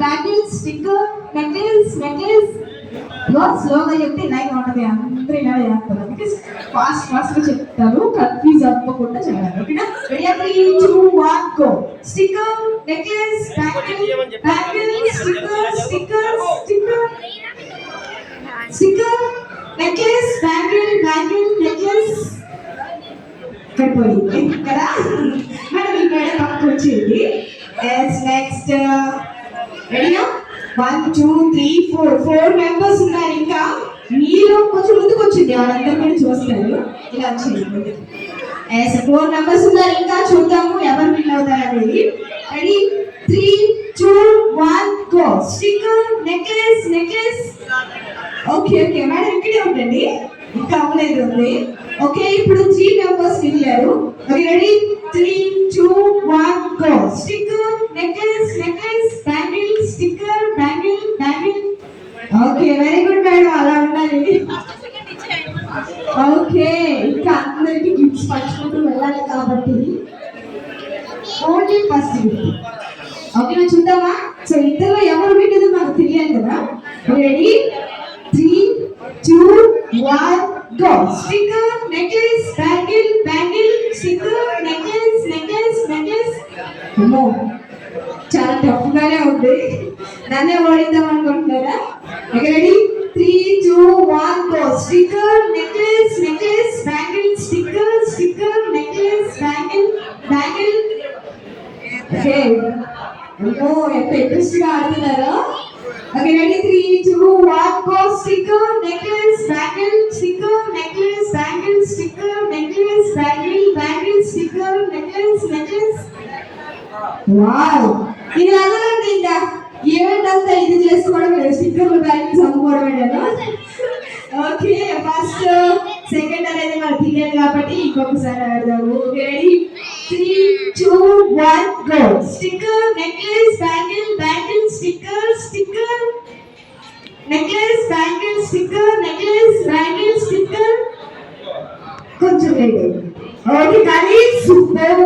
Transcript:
Bangle sticker necklace స్లోగా చెప్తే line ఉంటుంది, అందరూ ఇలా చేస్తారు. అందుకే ఫాస్ట్ గా చెప్తారు, కన్ఫ్యూజ్ అవ్వకుండా చేయాలి. ఓకేనా? Ready? 3 2 1 go. Sticker necklace bangle sticker necklace bangle necklace పడిపోయింది కదా మేడం. ఈ మేడం పక్కకు వచ్చింది. నెక్స్ట్ రెడీయా? 1 2 3 4 మెంబర్స్ ఉన్నారు. ఇంకా మీరు కొంచెం ముందుకు వచ్చింది, వాళ్ళందరూ కూడా చూస్తారు. ఇలా వచ్చింది 4 మెంబర్స్ ఉన్నారు. ఇంకా చూద్దాము ఎవరు విన్ అవుతారు అనేది. Ready? 3 2 1 go. Sticker necklace okay madam ఇక్కడే ఉండండి, ఇంకా అవ్వలేదు ఉంది. ఓకే, ఇప్పుడు 3 మెంబర్స్ వెళ్ళారు. Okay ready? 3 2 1 go. Sticker necklace bangle sticker bangle okay very good madam, అలా ఉండాలి. ఓకే, ఇంకా అందరికి గిఫ్ట్స్ పంచుకుంటూ వెళ్ళాలి కాబట్టి ఓన్లీ ఫస్ట్ గిఫ్ట్. ఓకేనా? చూద్దామా? సో ఇద్దరు ఎవరు విన్నదో నాకు తెలియాలి కదా. Ready? 3 2 1 go. Sticker necklace bangle sticker necklace అమ్మో చాలా టఫ్ గానే ఉంది. నన్నే ఓడిద్దాం అనుకుంటున్నారా? Ready? 3 2 1 go. Sticker necklace bangle sticker necklace bangle okay అమ్మో ఎంత ఇంట్రెస్ట్ గా ఆడుతున్నారా? Okay ready? 3 2 1 go. Sticker necklace bangle sticker necklace bangle sticker necklace wow, ఇది అదనండి. ఇంకా ఈవెంట్ అంతా ఇది చేసుకోవడం లేదు, స్టిక్కర్లు బ్యాంగిల్స్ అమ్ముకోవడమే కదా. ఓకే, ఫస్ట్ సెకండ్ అనేది మనకు తెలియదు కాబట్టి ఇంకొకసారి ఆడదాము. Ready? 3 2 1 go. Sticker necklace bangle sticker necklace bangle sticker కొంచెం లేదు. ఓకే కానీ సూపర్.